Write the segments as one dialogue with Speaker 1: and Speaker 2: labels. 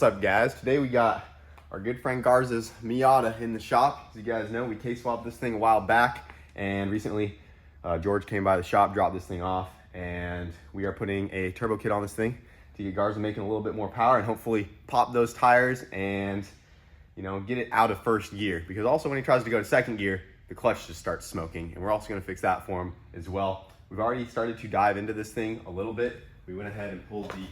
Speaker 1: What's up, guys? Today we got our good friend Garza's Miata in the shop. As you guys know, we case swapped this thing a while back, and recently George came by the shop, dropped this thing off, and we are putting a turbo kit on this thing to get Garza making a little bit more power and hopefully pop those tires and, you know, get it out of first gear. Because also when he tries to go to second gear, the clutch just starts smoking, and we're also going to fix that for him as well. We've already started to dive into this thing a little bit. We went ahead and pulled the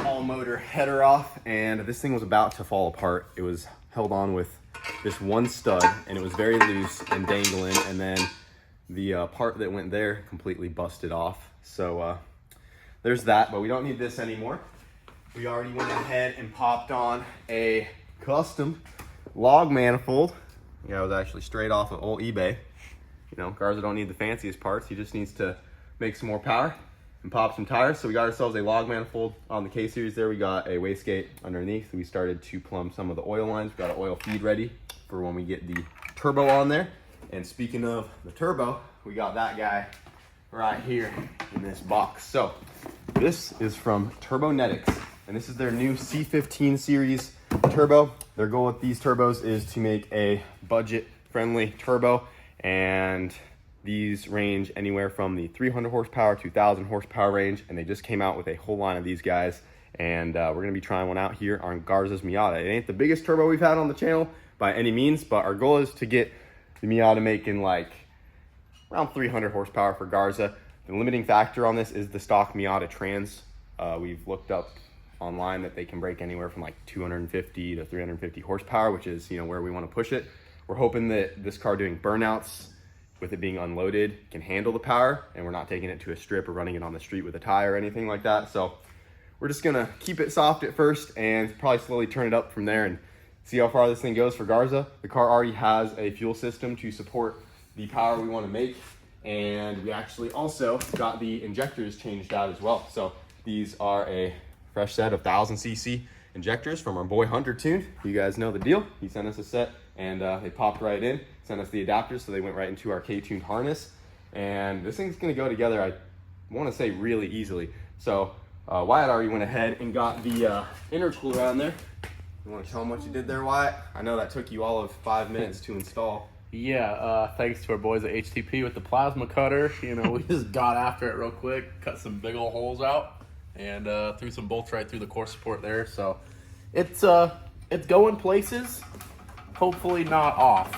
Speaker 1: all motor header off, and this thing was about to fall apart. It was held on with this one stud, and it was very loose and dangling, and then the part that went there completely busted off. So there's that, but we don't need this anymore. We already went ahead and popped on a custom log manifold. Yeah, it was actually straight off of old eBay. You know, Garza don't need the fanciest parts. He just needs to make some more power and pop some tires. So we got ourselves a log manifold on the K-Series there. We got a wastegate underneath. We started to plumb some of the oil lines. We got an oil feed ready for when we get the turbo on there. And speaking of the turbo, we got that guy right here in this box. So this is from Turbonetics, and this is their new C15 series turbo. Their goal with these turbos is to make a budget-friendly turbo, and these range anywhere from the 300 horsepower to 1,000 horsepower range, and they just came out with a whole line of these guys, and we're going to be trying one out here on Garza's Miata. It ain't the biggest turbo we've had on the channel by any means, but our goal is to get the Miata making like around 300 horsepower for Garza. The limiting factor on this is the stock Miata trans. We've looked up online that they can break anywhere from like 250 to 350 horsepower, which is, you know, where we want to push it. We're hoping that this car doing burnouts with it being unloaded can handle the power, and we're not taking it to a strip or running it on the street with a tire or anything like that. So we're just gonna keep it soft at first and probably slowly turn it up from there and see how far this thing goes for Garza. The car already has a fuel system to support the power we want to make, and we actually also got the injectors changed out as well. So these are a fresh set of 1000cc injectors from our boy Hunter Tune. You guys know the deal. He sent us a set, and they popped right in, sent us the adapters, so they went right into our K-Tune harness. And this thing's gonna go together, I wanna say, really easily. So Wyatt already went ahead and got the intercooler on there. You wanna tell them what you did there, Wyatt? I know that took you all of 5 minutes to install.
Speaker 2: Yeah, thanks to our boys at HTP with the plasma cutter. You know, we just got after it real quick, cut some big old holes out, and threw some bolts right through the core support there. So it's going places. Hopefully not off,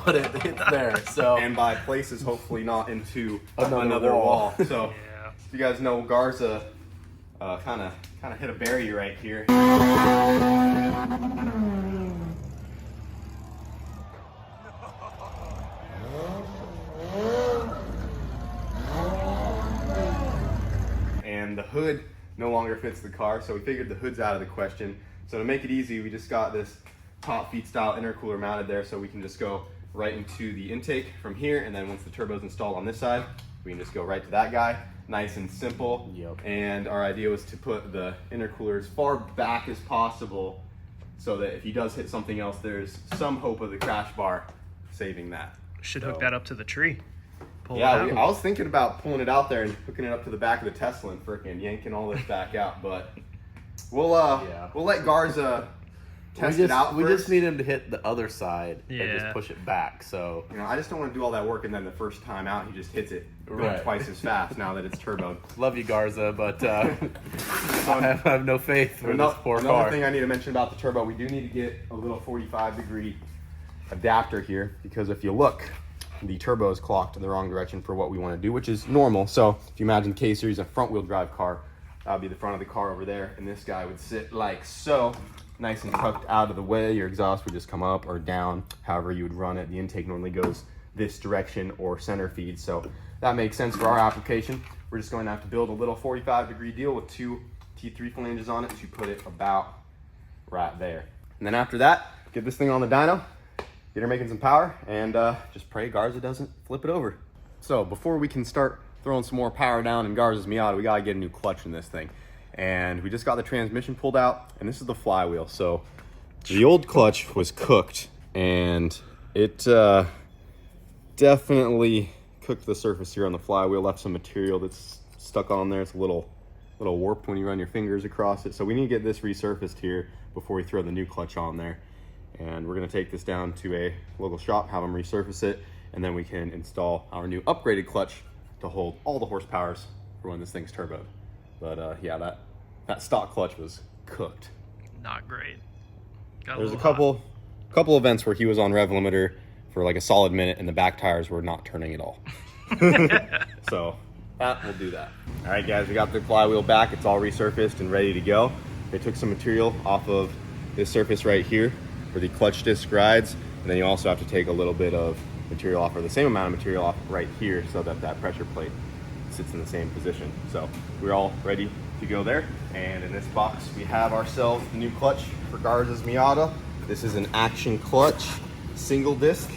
Speaker 2: but it's there. So,
Speaker 1: and by places, hopefully not into
Speaker 2: another
Speaker 1: wall. So
Speaker 3: Yeah.
Speaker 1: you guys know Garza kind of hit a barrier right here. And the hood no longer fits the car, so we figured the hood's out of the question. So to make it easy, we just got this top feed style intercooler mounted there, so we can just go right into the intake from here, and then once the turbo's installed on this side, we can just go right to that guy. Nice and simple.
Speaker 2: Yep.
Speaker 1: And our idea was to put the intercooler as far back as possible so that if he does hit something else, there's some hope of the crash bar saving that.
Speaker 3: Should hook that up to the tree. Pull
Speaker 1: Yeah,
Speaker 3: it out.
Speaker 1: I was thinking about pulling it out there and hooking it up to the back of the Tesla and frickin' yanking all this back out, but we'll let Garza test it out
Speaker 2: we
Speaker 1: first.
Speaker 2: just need him to hit the other side and
Speaker 3: Yeah.
Speaker 2: just push it back. So
Speaker 1: You know, I just don't want to do all that work and then the first time out he just hits it going
Speaker 2: Right.
Speaker 1: twice as fast now that it's turboed.
Speaker 2: love you, Garza, but I have no faith for this poor
Speaker 1: Another
Speaker 2: car.
Speaker 1: thing I need to mention about the turbo, we do need to get a little 45-degree adapter here, because if you look, the turbo is clocked in the wrong direction for what we want to do, which is normal. So if you imagine K-Series, a front-wheel drive car, that would be the front of the car over there, and this guy would sit like so, nice and tucked out of the way. Your exhaust would just come up or down, however you would run it. The intake normally goes this direction or center feed, so that makes sense for our application. We're just going to have to build a little 45-degree deal with 2 T3 flanges on it to put it about right there. And then after that, get this thing on the dyno, get her making some power, and just pray Garza doesn't flip it over. So before we can start throwing some more power down in Garza's Miata, we gotta get a new clutch in this thing. And we just got the transmission pulled out, and this is the flywheel. So the old clutch was cooked, and it definitely cooked the surface here on the flywheel, left some material that's stuck on there. It's a little little warped when you run your fingers across it. So we need to get this resurfaced here before we throw the new clutch on there. And we're gonna take this down to a local shop, have them resurface it, and then we can install our new upgraded clutch to hold all the horsepowers for when this thing's turboed. But yeah, that stock clutch was cooked.
Speaker 3: Not great. Got
Speaker 1: There's a
Speaker 3: little
Speaker 1: couple events where he was on rev limiter for like a solid minute and the back tires were not turning at all. So that will do that. All right, guys, we got the flywheel back. It's all resurfaced and ready to go. They took some material off of this surface right here for the clutch disc rides, and then you also have to take a little bit of material off, or the same amount of material off right here, so that that pressure plate sits in the same position. So we're all ready to go there. And in this box we have ourselves the new clutch for Garza's Miata. This is an action clutch, single disc,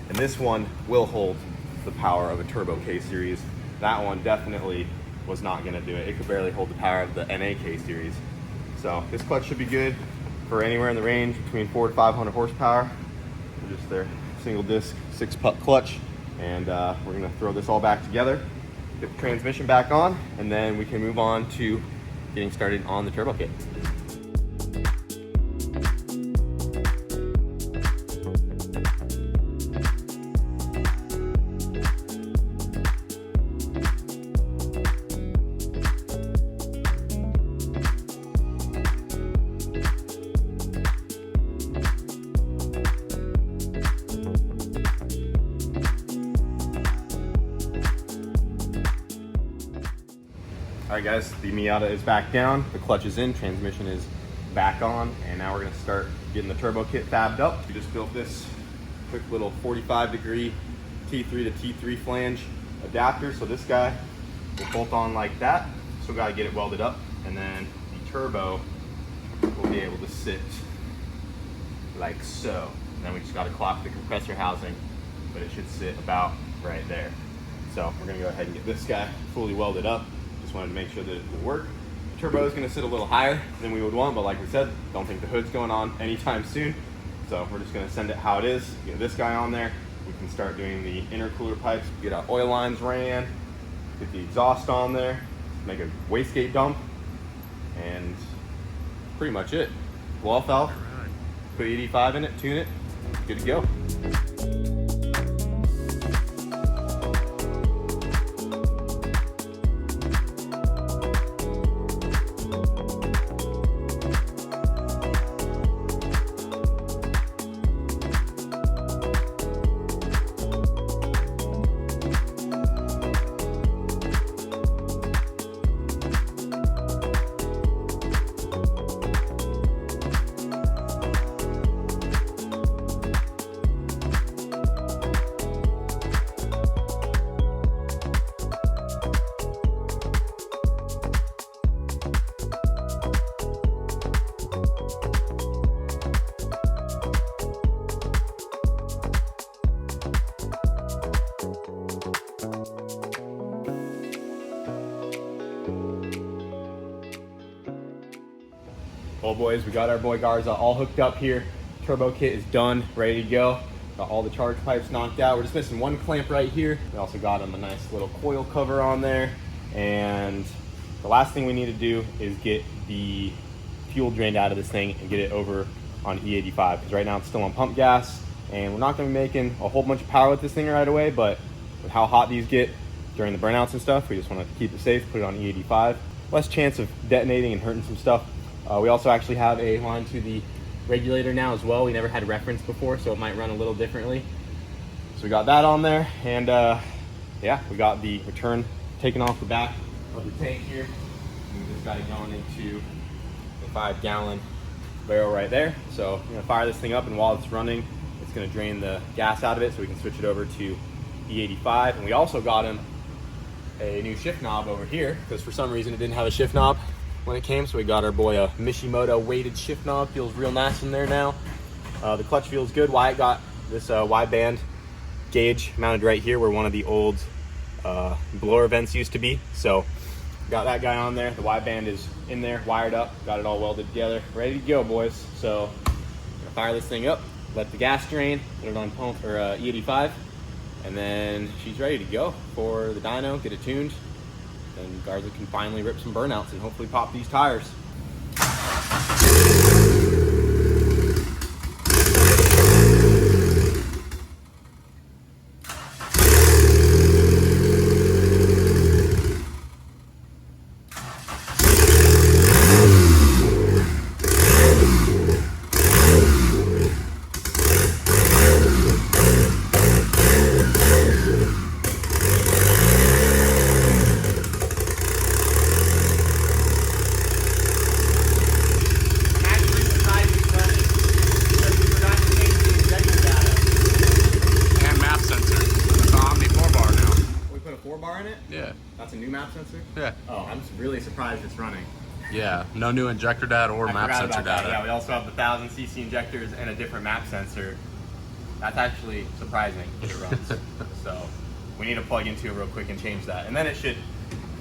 Speaker 1: and this one will hold the power of a turbo K series. That one definitely was not going to do it. It could barely hold the power of the NA K series. So this clutch should be good for anywhere in the range between 400 to 500 horsepower. Just their single disc 6-putt clutch, and we're going to throw this all back together, get the transmission back on, and then we can move on to getting started on the turbo kit. All right, guys, the Miata is back down, the clutch is in, transmission is back on, and now we're gonna start getting the turbo kit fabbed up. We just built this quick little 45-degree T3 to T3 flange adapter. So this guy will bolt on like that. Still gotta get it welded up, and then the turbo will be able to sit like so. And then we just gotta clock the compressor housing, but it should sit about right there. So we're gonna go ahead and get this guy fully welded up. Just wanted to make sure that it would work. The turbo is going to sit a little higher than we would want, but like we said, don't think the hood's going on anytime soon. So we're just going to send it how it is. Get this guy on there. We can start doing the intercooler pipes, get our oil lines ran, get the exhaust on there, make a wastegate dump, and pretty much it. Blow off valve, put 85 in it, tune it, good to go. Well, boys, we got our boy Garza all hooked up here. Turbo kit is done, ready to go. Got all the charge pipes knocked out. We're just missing one clamp right here. We also got him a nice little coil cover on there. And the last thing we need to do is get the fuel drained out of this thing and get it over on E85. Because right now it's still on pump gas, and we're not gonna be making a whole bunch of power with this thing right away, but with how hot these get during the burnouts and stuff, we just wanna keep it safe, put it on E85. Less chance of detonating and hurting some stuff. We also actually have a line to the regulator now as well. We never had reference before, so it might run a little differently. So we got that on there, and yeah, we got the return taken off the back of the tank here. And we just got it going into the 5-gallon barrel right there. So I'm gonna fire this thing up, and while it's running, it's gonna drain the gas out of it so we can switch it over to E85. And we also got him a new shift knob over here, because for some reason it didn't have a shift knob when it came, so we got our boy a Mishimoto weighted shift knob. Feels real nice in there now. The clutch feels good. Wyatt got this Y-band gauge mounted right here where one of the old blower vents used to be. So got that guy on there. The Y-band is in there, wired up, got it all welded together, ready to go, boys. So I'm gonna fire this thing up, let the gas drain, put it on pump or E85, and then she's ready to go for the dyno, get it tuned, then Garza can finally rip some burnouts and hopefully pop these tires.
Speaker 2: Yeah.
Speaker 1: That's a new map sensor?
Speaker 2: Yeah.
Speaker 1: Oh, I'm really surprised it's running.
Speaker 2: Yeah. No new injector data or map sensor data.
Speaker 1: Yeah, we also have the 1000cc injectors and a different map sensor. That's actually surprising that it runs. So we need to plug into it real quick and change that. And then it should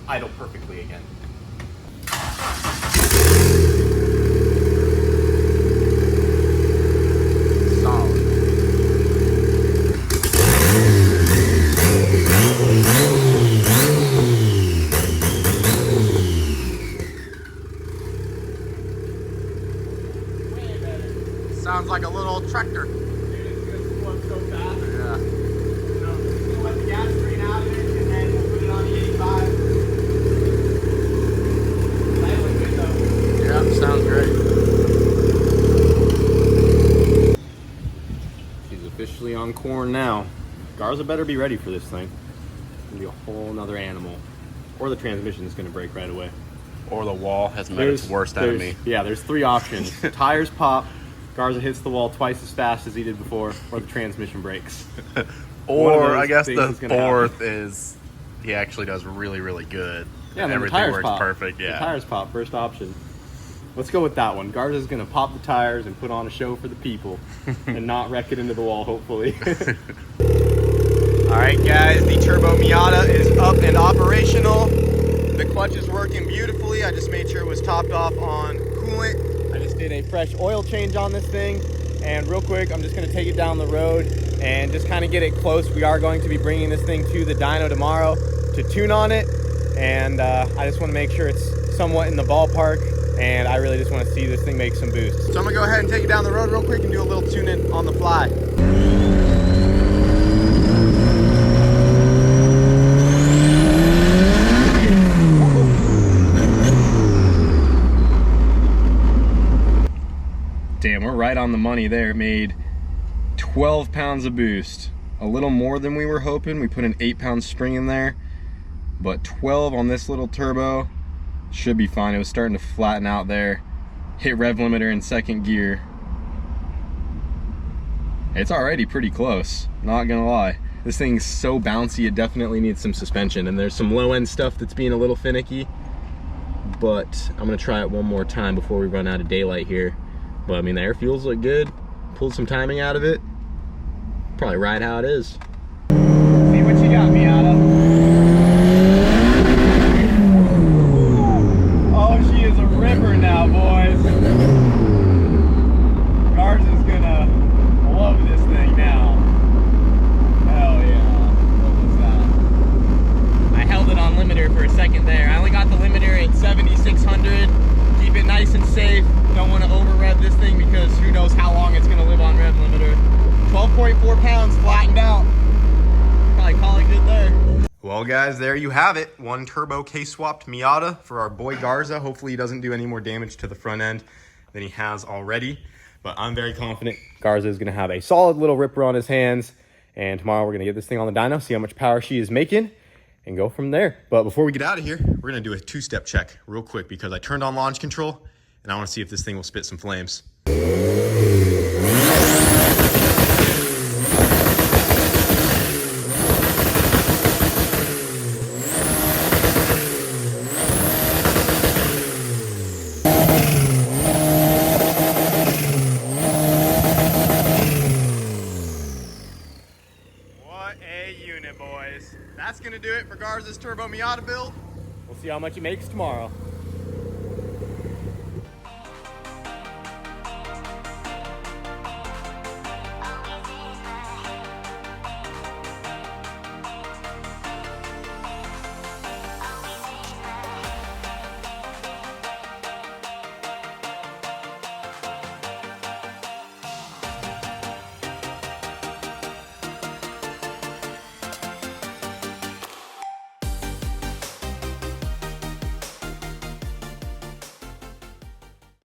Speaker 1: idle perfectly again.
Speaker 2: Solid. Sounds like a little tractor.
Speaker 1: Dude, it's gonna flow so fast.
Speaker 2: Yeah.
Speaker 1: So we'll let the gas drain out of it and then we'll put it on the 85. It's idling good though.
Speaker 2: Yeah, sounds great.
Speaker 1: She's officially on corn now. Garza better be ready for this thing. It's gonna be a whole nother animal. Or the transmission is gonna break right away.
Speaker 2: Or the wall has met its worst enemy.
Speaker 1: Yeah, there's three options. Tires pop, Garza hits the wall twice as fast as he did before, or the transmission breaks.
Speaker 2: Or I guess the
Speaker 1: things is gonna
Speaker 2: fourth
Speaker 1: happen.
Speaker 2: is he actually does really, really good.
Speaker 1: Yeah,
Speaker 2: and
Speaker 1: then the
Speaker 2: everything
Speaker 1: tires
Speaker 2: works
Speaker 1: pop.
Speaker 2: perfect.
Speaker 1: The
Speaker 2: Yeah.
Speaker 1: tires pop, first option. Let's go with that one. Garza's gonna pop the tires and put on a show for the people and not wreck it into the wall, hopefully. All right, guys, the turbo Miata is up and operational. The clutch is working beautifully. I just made sure it was topped off on coolant. I just did a fresh oil change on this thing. And real quick, I'm just gonna take it down the road and just kind of get it close. We are going to be bringing this thing to the dyno tomorrow to tune on it. And I just wanna make sure it's somewhat in the ballpark. And I really just wanna see this thing make some boost. So I'm gonna go ahead and take it down the road real quick and do a little tune-in on the fly. Damn, we're right on the money there. It made 12 pounds of boost. A little more than we were hoping. We put an 8-pound spring in there, but 12 on this little turbo should be fine. It was starting to flatten out there. Hit rev limiter in second gear. It's already pretty close, not gonna lie. This thing's so bouncy, it definitely needs some suspension, and there's some low end stuff that's being a little finicky, but I'm gonna try it one more time before we run out of daylight here. But I mean, the air fuels look good. Pulled some timing out of it. Probably ride how it is. See what you got, Miata. Oh, she is a ripper now, boys. Garza's gonna love this thing now. Hell yeah. What was that? I held it on limiter for a second there. I only got the limiter at 7,600. Keep it nice and safe. Don't want to over rev this thing because who knows how long it's going to live on rev limiter. 12.4 pounds flattened out. Probably call it good there. Well, guys, there you have it. One turbo K-swapped Miata for our boy Garza. Hopefully he doesn't do any more damage to the front end than he has already. But I'm very confident Garza is going to have a solid little ripper on his hands. And tomorrow we're going to get this thing on the dyno, see how much power she is making, and go from there. But before we get out of here, we're going to do a two-step check real quick because I turned on launch control and I want to see if this thing will spit some flames. What a unit, boys. That's going to do it for Garza's Turbo Miata build. We'll see how much it makes tomorrow.